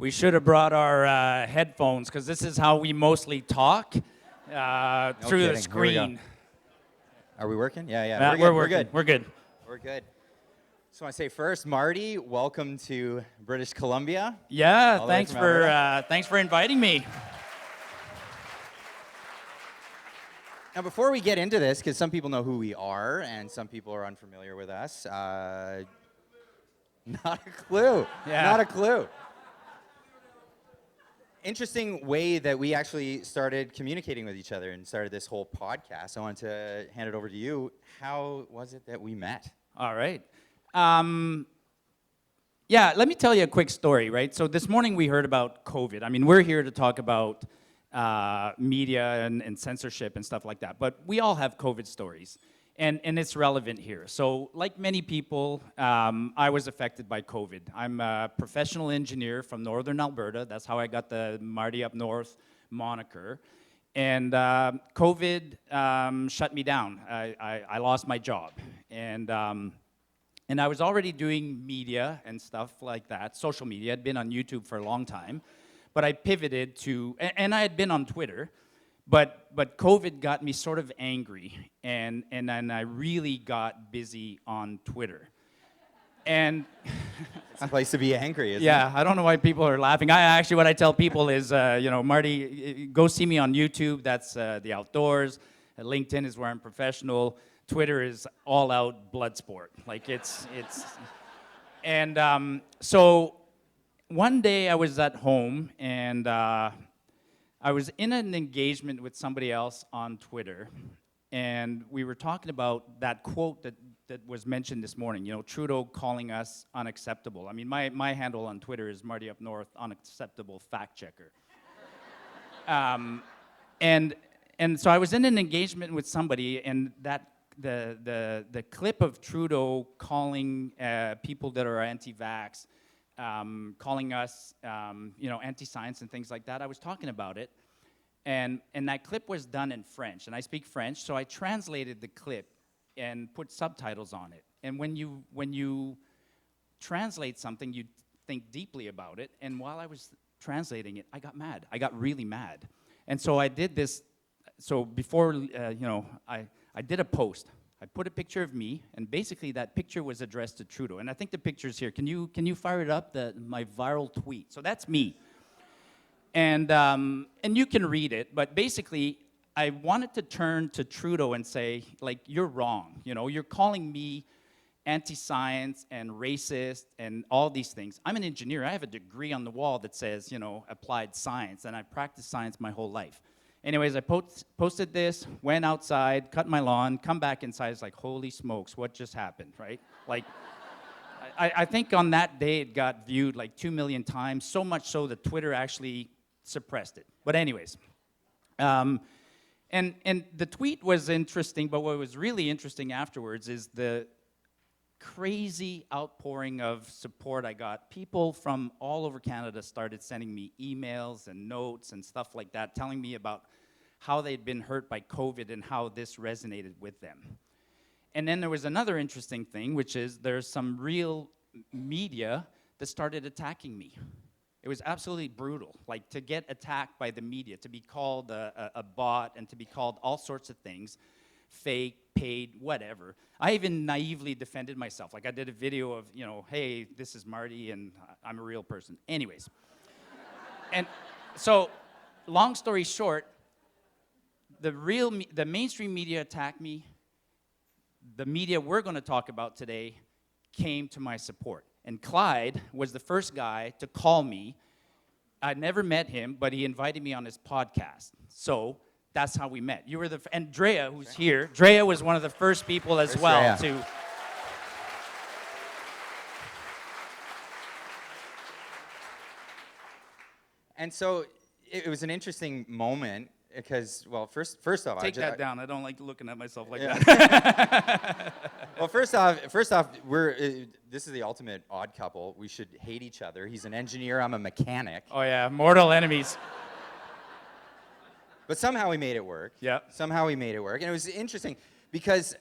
We should have brought our headphones because this is how we mostly talk through the screen. Are we working? Yeah. We're good. We're good. So I say first, Marty, welcome to British Columbia. Yeah, thanks for inviting me. Now, before we get into this, because some people know who we are and some people are unfamiliar with us, not a clue. Yeah. Not a clue. Interesting way that we actually started communicating with each other and started this whole podcast. I want to hand it over to you. How was it that we met? All right. Yeah, let me tell you a quick story, right? So this morning we heard about COVID. I mean, we're here to talk about media and censorship and stuff like that. But we all have COVID stories, and it's relevant here. So like many people, I was affected by COVID. I'm a professional engineer from northern Alberta. That's how I got the Marty up north moniker. And COVID shut me down. I lost my job. And I was already doing media and stuff like that, social media. I'd been on YouTube for a long time. But I pivoted to, and I had been on Twitter, but COVID got me sort of angry, and then I really got busy on Twitter. And it's a place to be angry, isn't it? Yeah, I don't know why people are laughing. What I tell people is, Marty, go see me on YouTube. That's the outdoors. LinkedIn is where I'm professional. Twitter is all out blood sport. Like and so. One day I was at home and I was in an engagement with somebody else on Twitter, and we were talking about that quote that was mentioned this morning, Trudeau calling us unacceptable. I mean, my handle on Twitter is Marty Up North, unacceptable fact checker. And so I was in an engagement with somebody, and that the clip of Trudeau calling people that are anti-vax, calling us, anti-science and things like that. I was talking about it, and that clip was done in French, and I speak French, so I translated the clip and put subtitles on it. And when you translate something, you think deeply about it, and while I was translating it, I got mad. I got really mad. And so I did this, so before, I did a post. I put a picture of me, and basically that picture was addressed to Trudeau. And I think the picture's here. Can you fire it up, my viral tweet? So that's me. And you can read it, but basically I wanted to turn to Trudeau and say, like, you're wrong. You're calling me anti-science and racist and all these things. I'm an engineer. I have a degree on the wall that says, applied science, and I've practiced science my whole life. Anyways, I posted this, went outside, cut my lawn, come back inside. It's like, holy smokes, what just happened, right? Like, I think on that day it got viewed like 2 million times, so much so that Twitter actually suppressed it. But anyways, and the tweet was interesting, but what was really interesting afterwards is the crazy outpouring of support I got. People from all over Canada started sending me emails and notes and stuff like that, telling me about how they'd been hurt by COVID and how this resonated with them. And then there was another interesting thing, which is there's some real media that started attacking me. It was absolutely brutal, like to get attacked by the media, to be called a bot and to be called all sorts of things, fake, paid, whatever. I even naively defended myself. Like I did a video of, hey, this is Marty and I'm a real person. Anyways. And so, long story short, the mainstream media attacked me. The media we're going to talk about today came to my support. And Clyde was the first guy to call me. I'd never met him, but he invited me on his podcast. So that's how we met. You were and Drea, who's here. Drea was one of the first people as well to. And so it was an interesting moment because, well, first off, take that down. I don't like looking at myself like that. Well, first off, this is the ultimate odd couple. We should hate each other. He's an engineer. I'm a mechanic. Oh yeah, mortal enemies. But somehow we made it work. Yeah. Somehow we made it work, and it was interesting because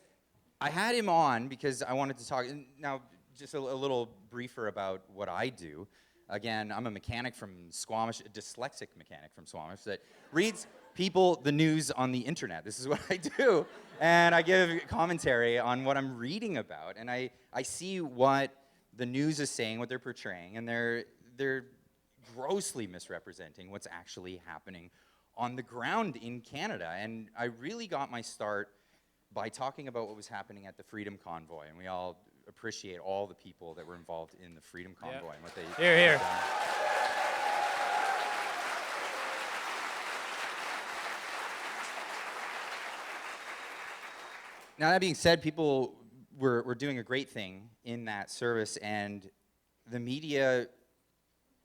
I had him on because I wanted to talk. Now, just a little briefer about what I do. Again, I'm a mechanic from Squamish, a dyslexic mechanic from Squamish that reads people the news on the internet. This is what I do. And I give commentary on what I'm reading about. And I see what the news is saying, what they're portraying, and they're grossly misrepresenting what's actually happening on the ground in Canada. And I really got my start by talking about what was happening at the Freedom Convoy. And we all appreciate all the people that were involved in the Freedom Convoy and what they Here. done. Now, that being said, people were doing a great thing in that service, and the media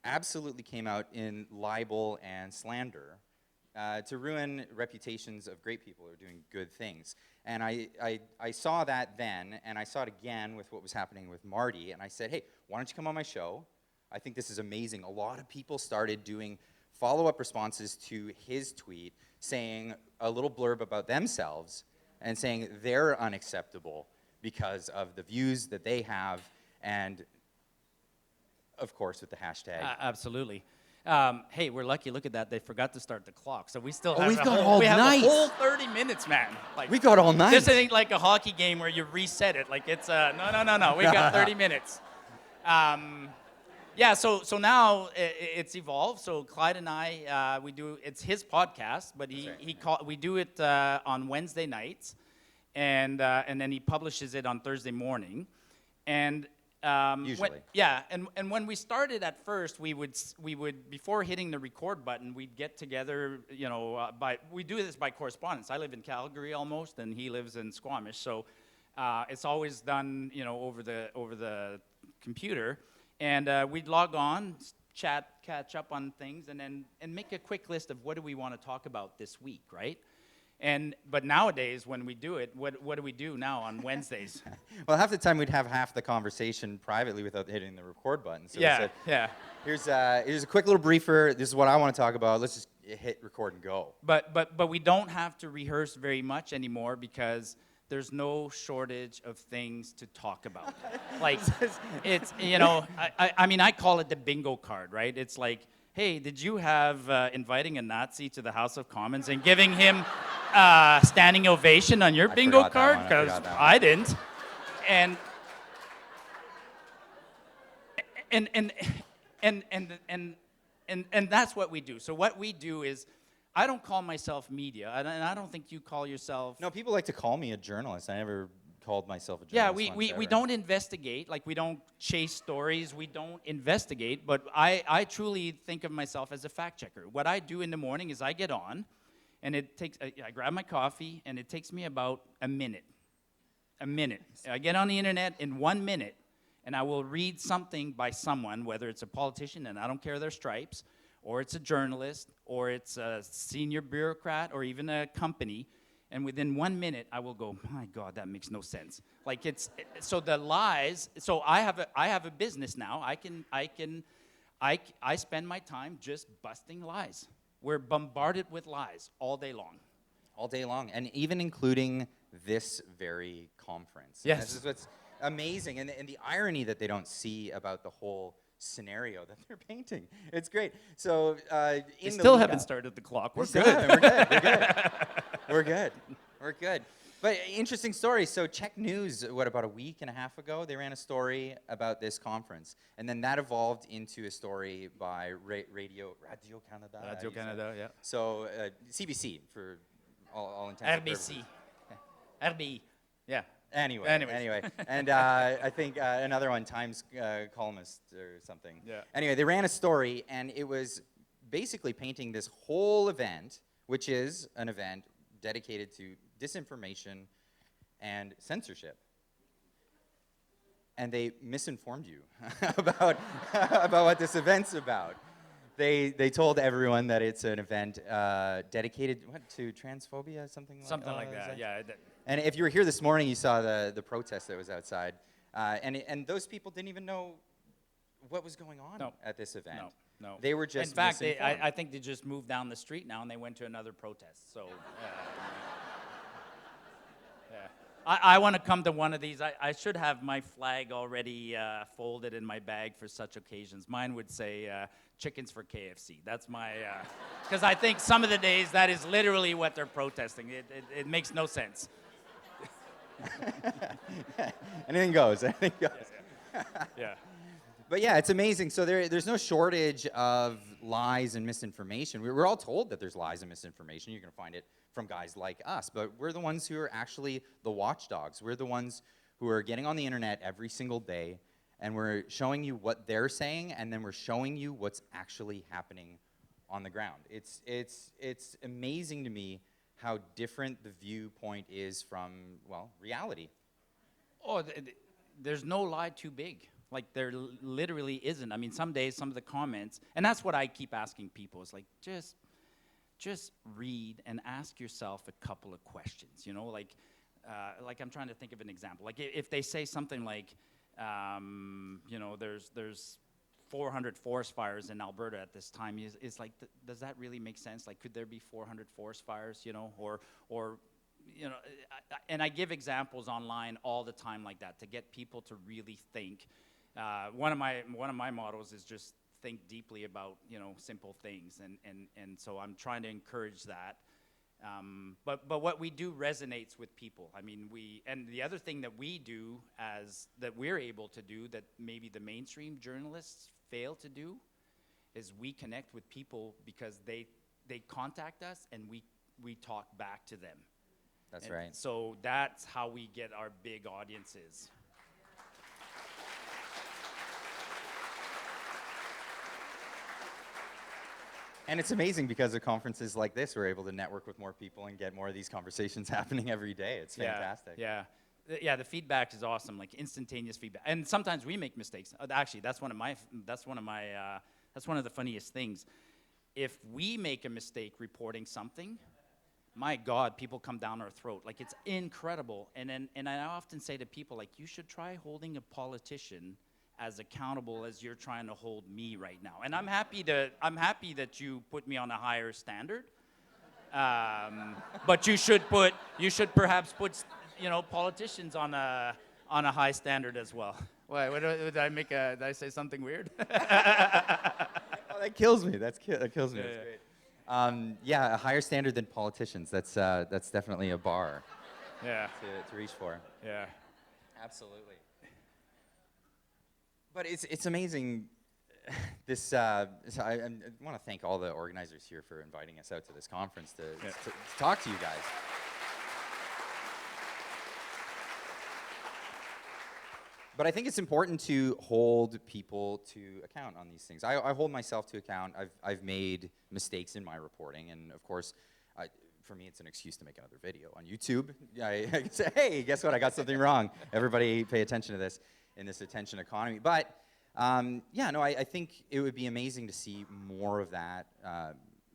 absolutely came out in libel and slander to ruin reputations of great people who are doing good things. And I saw that then, and I saw it again with what was happening with Marty, and I said, hey, why don't you come on my show? I think this is amazing. A lot of people started doing follow-up responses to his tweet saying a little blurb about themselves and saying they're unacceptable because of the views that they have, and of course with the hashtag. Absolutely. Hey, we're lucky. Look at that. They forgot to start the clock, so we still have we've got all we have night. a whole 30 minutes, man. Like, We got all night. This ain't like a hockey game where you reset it. Like it's no. We got 30 minutes. Yeah. So now it's evolved. So Clyde and I, it's his podcast, but we do it on Wednesday nights, and then he publishes it on Thursday morning, and. Usually. And when we started at first, we would before hitting the record button, we'd get together, we do this by correspondence. I live in Calgary almost, and he lives in Squamish, so it's always done, over the computer, and we'd log on, chat, catch up on things, and make a quick list of what do we want to talk about this week, right? But nowadays, when we do it, what do we do now on Wednesdays? Well, half the time we'd have half the conversation privately without hitting the record button. So we said, here's a quick little briefer. This is what I want to talk about. Let's just hit record and go. But we don't have to rehearse very much anymore because there's no shortage of things to talk about. Like, it's, I mean, I call it the bingo card, right? It's like, hey, did you have inviting a Nazi to the House of Commons and giving him standing ovation on your bingo card? Because I didn't. And that's what we do. So what we do is, I don't call myself media, and I don't think you call yourself. No, people like to call me a journalist. I never called myself a journalist. Yeah, we don't investigate, like we don't chase stories, we don't investigate, but I truly think of myself as a fact checker. What I do in the morning is I get on, and I grab my coffee, and it takes me about a minute. I get on the internet in 1 minute, and I will read something by someone, whether it's a politician, and I don't care their stripes, or it's a journalist, or it's a senior bureaucrat, or even a company. And within 1 minute, I will go, my God, that makes no sense. Like so the lies. So I have a business now. I spend my time just busting lies. We're bombarded with lies all day long. All day long, and even including this very conference. Yes. And this is what's amazing, and the irony that they don't see about the whole scenario that they're painting. It's great. So We still haven't started the clock. We're good. We're good. But interesting story. So Czech News, about a week and a half ago, they ran a story about this conference. And then that evolved into a story by Radio Canada. Radio Canada, yeah. So CBC, for all intents and purposes. RBI, yeah. Anyway. And I think another one, Times columnist or something. Yeah. Anyway, they ran a story, and it was basically painting this whole event, which is an event dedicated to disinformation and censorship. And they misinformed you about what this event's about. They told everyone that it's an event dedicated to transphobia, something like that. Yeah. And if you were here this morning, you saw the protest that was outside, and those people didn't even know what was going on at this event. No. They were just in fact, misinformed. I think they just moved down the street now and they went to another protest. So, yeah. I want to come to one of these. I should have my flag already folded in my bag for such occasions. Mine would say chickens for KFC. That's my, because I think some of the days that is literally what they're protesting. It makes no sense. Anything goes. Anything goes. Yeah. But yeah, it's amazing. So there's no shortage of lies and misinformation. We're all told that there's lies and misinformation. You're going to find it from guys like us. But we're the ones who are actually the watchdogs. We're the ones who are getting on the internet every single day, and we're showing you what they're saying, and then we're showing you what's actually happening on the ground. It's amazing to me how different the viewpoint is from, well, reality. Oh, there's no lie too big. Like, there literally isn't. I mean, some days, some of the comments, and that's what I keep asking people, is like, just read and ask yourself a couple of questions, you know, like I'm trying to think of an example. Like, if they say something like, you know, there's 400 forest fires in Alberta at this time, it's like, does that really make sense? Like, could there be 400 forest fires, you know, or you know, and I give examples online all the time like that to get people to really think. One of my mottos is just think deeply about, you know, simple things, and so I'm trying to encourage that. But what we do resonates with people. I mean, and the other thing that we do that we're able to do that maybe the mainstream journalists fail to do is we connect with people because they contact us and we talk back to them. That's right. So that's how we get our big audiences. And it's amazing because of conferences like this, we're able to network with more people and get more of these conversations happening every day. It's fantastic. Yeah. The feedback is awesome, like instantaneous feedback. And sometimes we make mistakes. Actually, that's one of the funniest things. If we make a mistake reporting something, my God, people come down our throat. Like, it's incredible. And I often say to people, like, you should try holding a politician as accountable as you're trying to hold me right now. And I'm happy that you put me on a higher standard. But you should perhaps put, you know, politicians on a high standard as well. Why? Did I say something weird? Oh, that kills me. That kills me. Yeah, That's great. Yeah, a higher standard than politicians. That's definitely a bar. Yeah. To reach for. Yeah. Absolutely. But it's amazing. So I want to thank all the organizers here for inviting us out to this conference to talk to you guys. But I think it's important to hold people to account on these things. I hold myself to account. I've made mistakes in my reporting, and of course, for me, it's an excuse to make another video on YouTube. I can say, hey, guess what? I got something wrong. Everybody pay attention to this in this attention economy. But I think it would be amazing to see more of that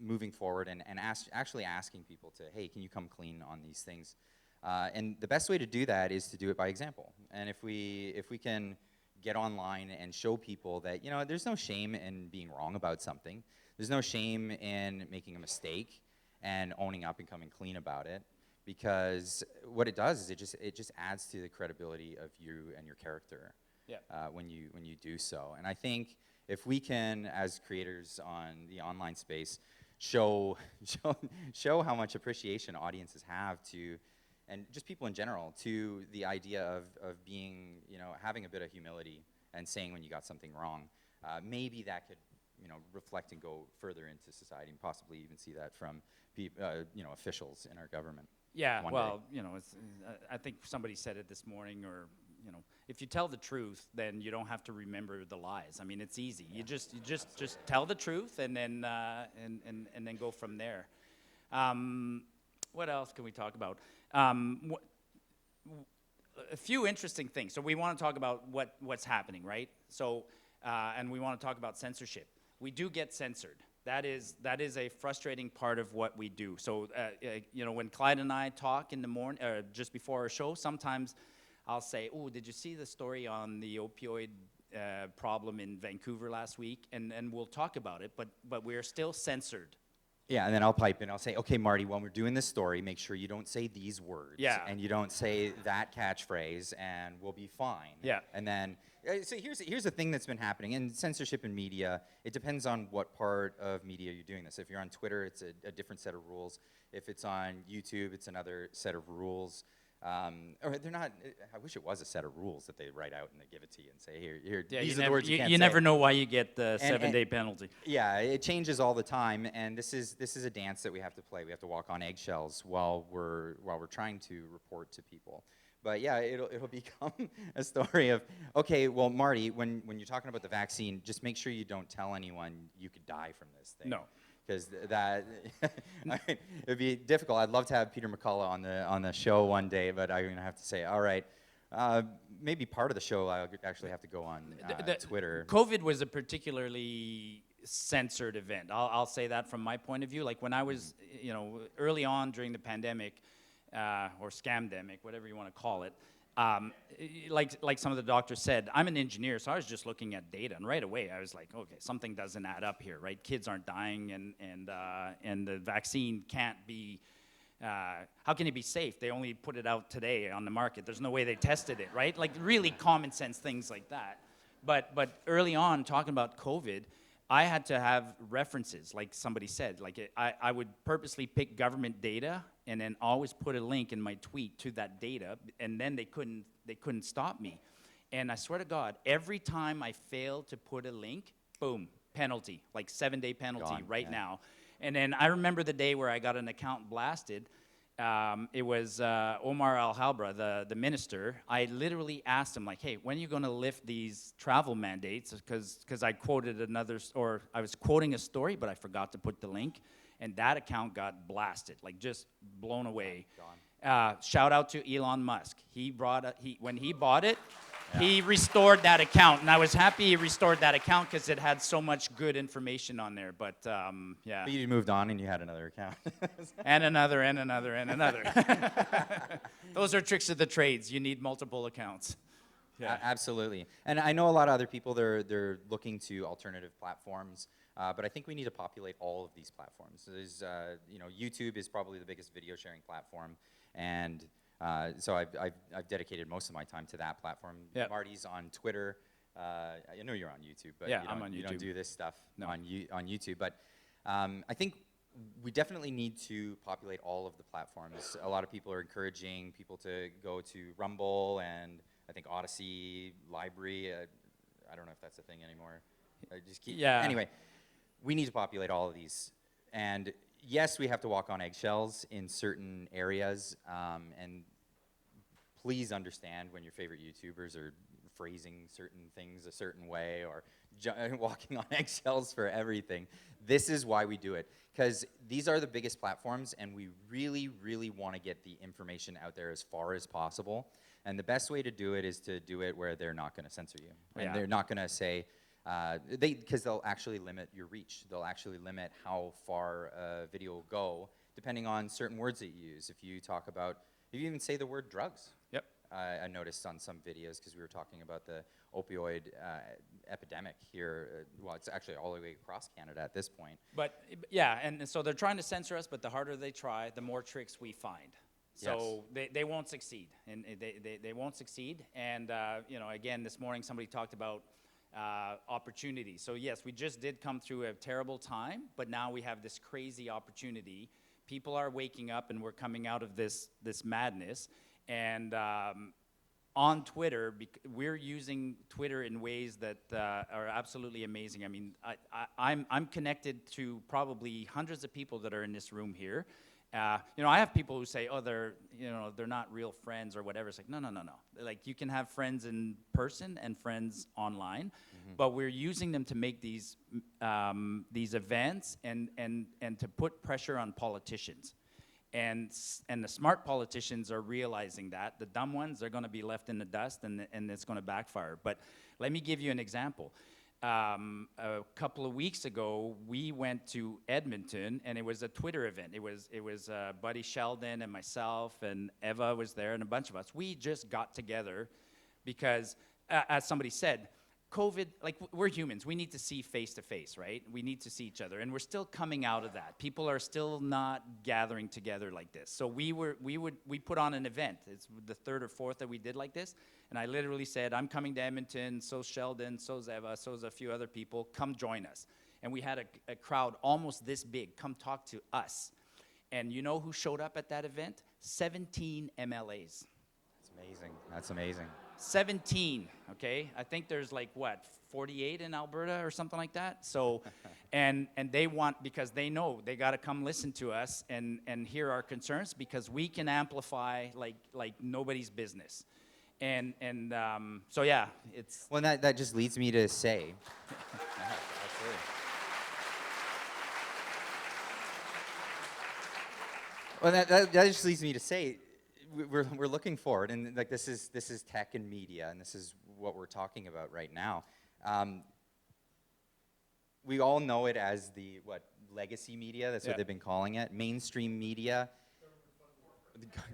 moving forward and actually asking people to, hey, can you come clean on these things? And the best way to do that is to do it by example. And if we can get online and show people that, you know, there's no shame in being wrong about something. There's no shame in making a mistake and owning up and coming clean about it, because what it does is it just adds to the credibility of you and your character. Yeah. When you do so. And I think if we can, as creators on the online space, show how much appreciation audiences have to, and just people in general, to the idea of being, you know, having a bit of humility and saying when you got something wrong, maybe that could, you know, reflect and go further into society, and possibly even see that from you know, officials in our government. Yeah, well, day. you know, I think somebody said it this morning, or, you know, if you tell the truth, then you don't have to remember the lies. I mean, it's easy. Yeah. You just tell the truth, and then and then go from there. What else can we talk about? A few interesting things. So we want to talk about what's happening, right? So and we want to talk about censorship. We do get censored. That is a frustrating part of what we do. So you know, when Clyde and I talk in the morning, just before our show, sometimes I'll say, "Oh, did you see the story on the opioid problem in Vancouver last week?" And we'll talk about it, but we're still censored Yeah, and then I'll pipe in. I'll say, okay, Marty, when we're doing this story, make sure you don't say these words. Yeah. And you don't say that catchphrase, and we'll be fine. Yeah. And then, so here's the thing that's been happening. In censorship in media, it depends on what part of media you're doing this. If you're on Twitter, it's a different set of rules. If it's on YouTube, it's another set of rules. Or they're not, I wish it was a set of rules that they write out and they give it to you and say, here, these are the words you can't say. You never know why you get the 7-day penalty. Yeah, it changes all the time, and this is a dance that we have to play. We have to walk on eggshells while we're trying to report to people. But yeah, it'll become a story of, okay, well, Marty, when you're talking about the vaccine, just make sure you don't tell anyone you could die from this thing. No. Because that it'd be difficult. I'd love to have Peter McCullough on the show one day, but I'm gonna have to say, all right, maybe part of the show I'll actually have to go on Twitter. COVID was a particularly censored event. I'll say that from my point of view. Like when I was, early on during the pandemic, or scamdemic, whatever you want to call it. Like some of the doctors said, I'm an engineer, so I was just looking at data, and right away I was like, okay, something doesn't add up here, right? Kids aren't dying, and the vaccine can't be. How can it be safe? They only put it out today on the market. There's no way they tested it, right? Like really common sense things like that. But early on, talking about COVID, I had to have references, like somebody said. Like I would purposely pick government data and then always put a link in my tweet to that data, and then they couldn't stop me. And I swear to God, every time I failed to put a link, boom, penalty, like 7-day penalty now. And then I remember the day where I got an account blasted. It was Omar Al-Halbra, the minister. I literally asked him, like, hey, when are you going to lift these travel mandates? Because I quoted or I was quoting a story, but I forgot to put the link. And that account got blasted, like just blown away. Shout out to Elon Musk. When he bought it, he restored that account. And I was happy he restored that account because it had so much good information on there. But yeah. But you moved on and you had another account. And another, and another, and another. Those are tricks of the trades. You need multiple accounts. Yeah. Absolutely. And I know a lot of other people, they're looking to alternative platforms. But I think we need to populate all of these platforms. So there's, YouTube is probably the biggest video sharing platform, and so I've dedicated most of my time to that platform. Yep. Marty's on Twitter. I know you're on YouTube, but yeah, I'm on YouTube. You don't do this stuff no. on YouTube. But I think we definitely need to populate all of the platforms. A lot of people are encouraging people to go to Rumble and I think Odyssey, Library. I don't know if that's a thing anymore. Anyway. We need to populate all of these. And yes, we have to walk on eggshells in certain areas. And please understand when your favorite YouTubers are phrasing certain things a certain way or walking on eggshells for everything. This is why we do it. Because these are the biggest platforms, and we really, really want to get the information out there as far as possible. And the best way to do it is to do it where they're not going to censor you. And they're not going to say, because they'll actually limit your reach. They'll actually limit how far a video will go, depending on certain words that you use. If you even say the word drugs. Yep. I noticed on some videos, because we were talking about the opioid epidemic here. Well, it's actually all the way across Canada at this point. But yeah, and so they're trying to censor us, but the harder they try, the more tricks we find. So they won't succeed, and they won't succeed. And again, this morning somebody talked about opportunity. So yes, we just did come through a terrible time, but now we have this crazy opportunity. People are waking up, and we're coming out of this madness. And on Twitter, we're using Twitter in ways that are absolutely amazing. I mean, I'm connected to probably hundreds of people that are in this room here. I have people who say, oh, they're not real friends or whatever. It's like, no. Like, you can have friends in person and friends online, but we're using them to make these events and to put pressure on politicians. And the smart politicians are realizing that. The dumb ones are going to be left in the dust, and it's going to backfire. But let me give you an example. A couple of weeks ago, we went to Edmonton, and it was a Twitter event. It was Buddy Sheldon and myself, and Eva was there, and a bunch of us. We just got together because, as somebody said, COVID, like we're humans, we need to see face to face, right? We need to see each other, and we're still coming out of that. People are still not gathering together like this. So we put on an event. It's the third or fourth that we did like this, and I literally said, I'm coming to Edmonton, so's Sheldon, so's Eva, so's a few other people, come join us. And we had a crowd almost this big, come talk to us. And you know who showed up at that event? 17 MLAs. That's amazing. That's amazing. 17, okay? I think there's like, what, 48 in Alberta or something like that? So, and they want, because they know they got to come listen to us and hear our concerns, because we can amplify like nobody's business. And so, yeah, it's... Well, that just leads me to say... Absolutely. Well, that just leads me to say, we're looking forward, and like this is tech and media, and this is what we're talking about right now. We all know it as the legacy media. That's what they've been calling it. Mainstream media,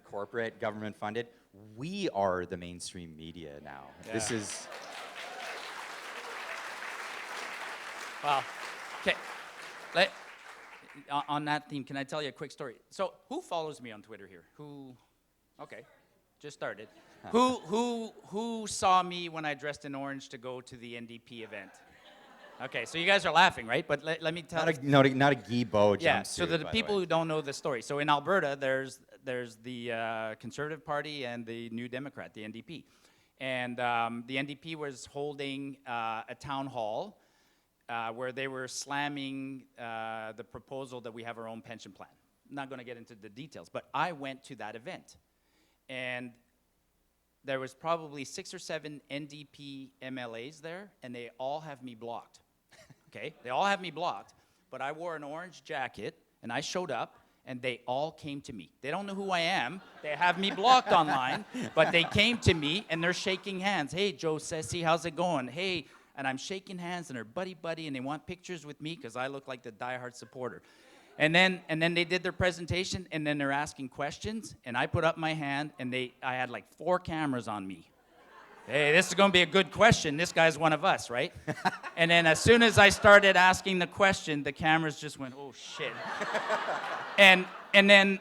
corporate, government funded. We are the mainstream media now. Yeah. This is. Wow. Okay. On that theme, can I tell you a quick story? So, who follows me on Twitter here? Who? Okay, just started. Who saw me when I dressed in orange to go to the NDP event? Okay, so you guys are laughing, right? But let me tell you. Not a Guy-Beau jumpsuit. Yeah, so the people who don't know the story. So in Alberta, there's the Conservative Party and the New Democrat, the NDP. And the NDP was holding a town hall where they were slamming the proposal that we have our own pension plan. I'm not going to get into the details, but I went to that event. And there was probably 6 or 7 NDP MLAs there, and they all have me blocked. Okay, they all have me blocked, but I wore an orange jacket, and I showed up, and they all came to me. They don't know who I am. They have me blocked online, but they came to me, and they're shaking hands. Hey, Joe Sessi, how's it going? Hey, and I'm shaking hands, and they're buddy-buddy, and they want pictures with me because I look like the diehard supporter. And then they did their presentation, and then they're asking questions, and I put up my hand, and I had like 4 cameras on me. Hey, this is going to be a good question. This guy's one of us, right? And then as soon as I started asking the question, the cameras just went, oh shit. and then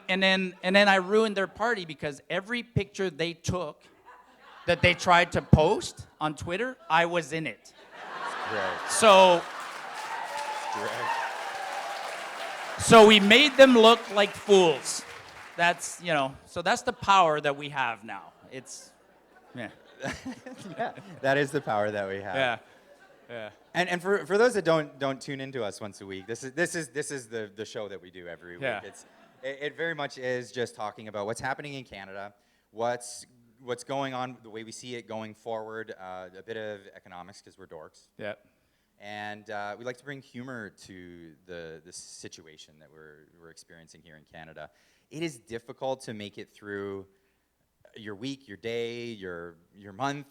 I ruined their party, because every picture they took that they tried to post on Twitter, I was in it. Right. So. Right. So we made them look like fools. That's, so that's the power that we have now. It's, yeah. Yeah, that is the power that we have. Yeah, yeah. And for those that don't tune into us once a week, this is the show that we do every week. Yeah. It very much is just talking about what's happening in Canada, what's going on, the way we see it going forward, a bit of economics, because we're dorks. Yeah. And we like to bring humor to the situation that we're experiencing here in Canada. It is difficult to make it through your week, your day, your month,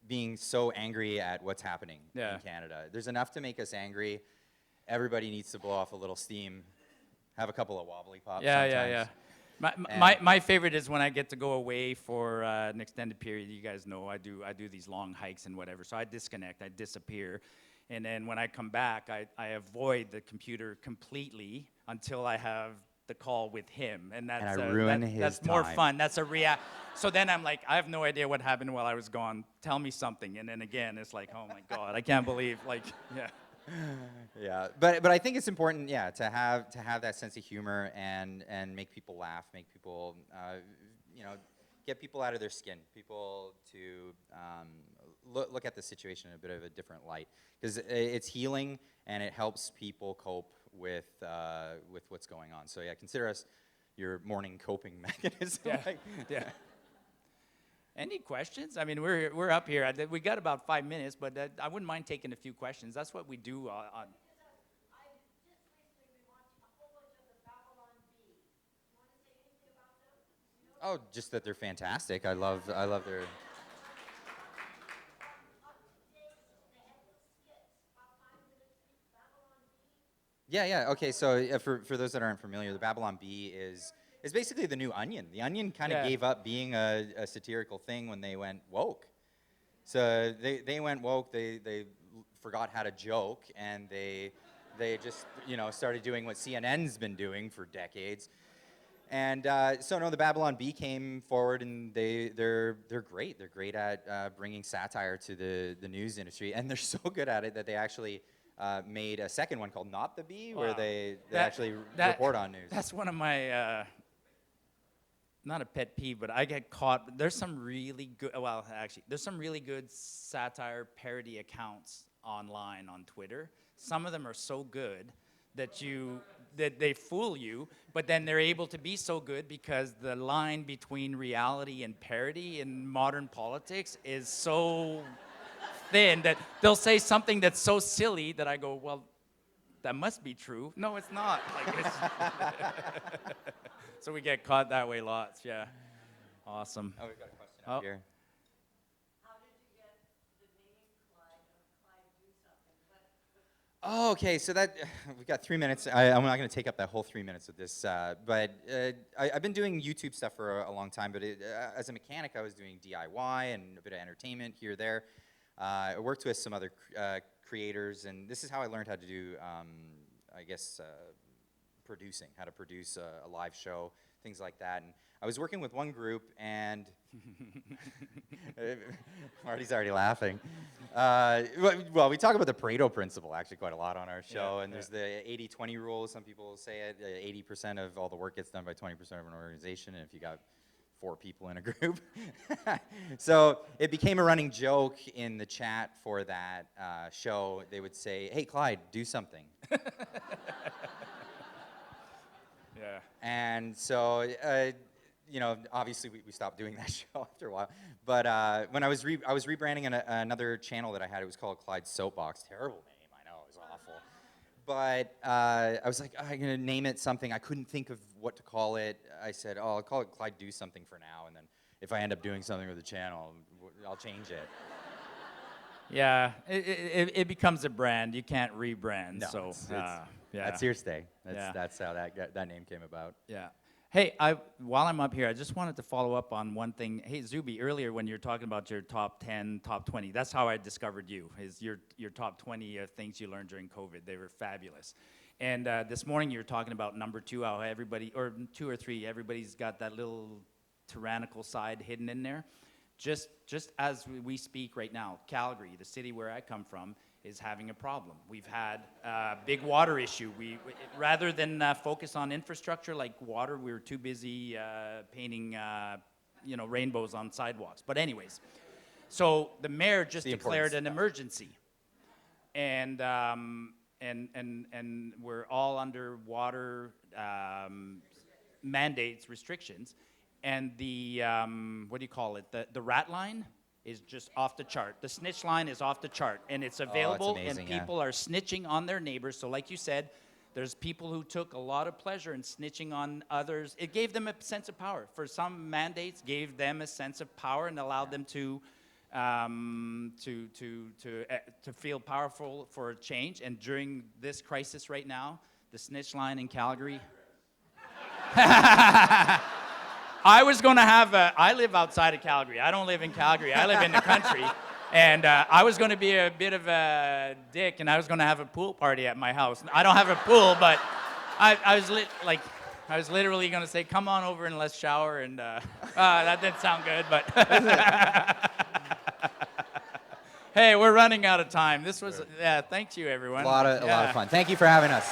being so angry at what's happening in Canada. There's enough to make us angry. Everybody needs to blow off a little steam, have a couple of wobbly pops sometimes. My favorite is when I get to go away for an extended period. You guys know I do these long hikes and whatever, so I disconnect, I disappear. And then when I come back, I avoid the computer completely until I have the call with him. And that's more fun. That's So then I'm like, I have no idea what happened while I was gone. Tell me something. And then again, it's like, oh my God, I can't believe, yeah. Yeah, but I think it's important, to have that sense of humor and make people laugh, make people, get people out of their skin, people to look at the situation in a bit of a different light, because it's healing and it helps people cope with what's going on. So consider us your morning coping mechanism. Yeah. Any questions? I mean, we're up here. We got about 5 minutes, but I wouldn't mind taking a few questions. That's what we do on. Oh, just that they're fantastic. I love their. Yeah. Okay, so for those that aren't familiar, the Babylon Bee is basically the new Onion. The Onion kind of gave up being a satirical thing when they went woke. So they went woke. They forgot how to joke, and they just started doing what CNN's been doing for decades. And so no, the Babylon Bee came forward, and they're great. They're great at bringing satire to the news industry, and they're so good at it that they actually made a second one called Not the Bee, where they actually report on news. That's one of my not a pet peeve, but I get caught. There's some really good. Well, actually, there's some really good satire parody accounts online on Twitter. Some of them are so good that they fool you, but then they're able to be so good because the line between reality and parody in modern politics is so thin that they'll say something that's so silly that I go, well, that must be true. No, it's not. Like, so we get caught that way lots, yeah. Awesome. Oh, we've got a question up here. How did you get the name Clyde of Clyde do something? Oh, okay. So that we've got 3 minutes. I'm not going to take up that whole 3 minutes of this, but I've been doing YouTube stuff for a long time. But as a mechanic, I was doing DIY and a bit of entertainment here there. I worked with some other creators, and this is how I learned how to do, I guess, producing, how to produce a live show, things like that. And I was working with one group, and Marty's already laughing. Well, we talk about the Pareto principle actually quite a lot on our show, and there's the 80-20 rule. Some people say it, 80% of all the work gets done by 20% of an organization, and if you got 4 people in a group. So it became a running joke in the chat for that show. They would say, hey, Clyde, do something. Yeah. And so, obviously we stopped doing that show after a while. But when I was rebranding another channel that I had, it was called Clyde's Soapbox. Terrible name, I know, it was awful. But I was like, I'm going to name it something. I couldn't think of what to call it. I said, I'll call it Clyde Do Something for now, and then if I end up doing something with the channel, I'll change it. Yeah, it becomes a brand. You can't rebrand. No, so yeah. That's here to stay. That's how that name came about. Yeah. Hey, while I'm up here, I just wanted to follow up on one thing. Hey, Zuby, earlier when you were talking about your top 10, top 20, that's how I discovered you, is your top 20 things you learned during COVID. They were fabulous. And this morning you were talking about number 2, how everybody, or 2 or 3, everybody's got that little tyrannical side hidden in there. Just as we speak right now, Calgary, the city where I come from, is having a problem. We've had a big water issue. Rather than focus on infrastructure like water, we were too busy painting rainbows on sidewalks. But anyways, so the mayor just declared an emergency. And we're all under water mandates, restrictions. And the, what do you call it, the rat line is just off the chart. The snitch line is off the chart, and it's available, amazing, and people are snitching on their neighbors. So like you said, there's people who took a lot of pleasure in snitching on others. It gave them a sense of power. For some mandates, gave them a sense of power and allowed them to feel powerful for a change. And during this crisis right now, the snitch line in Calgary. I was going to I live outside of Calgary. I don't live in Calgary. I live in the country. And I was going to be a bit of a dick, and I was going to have a pool party at my house. I don't have a pool, but I was literally going to say, come on over and let's shower. And that didn't sound good, but hey, we're running out of time. This was, thank you, everyone. A lot of fun. Thank you for having us.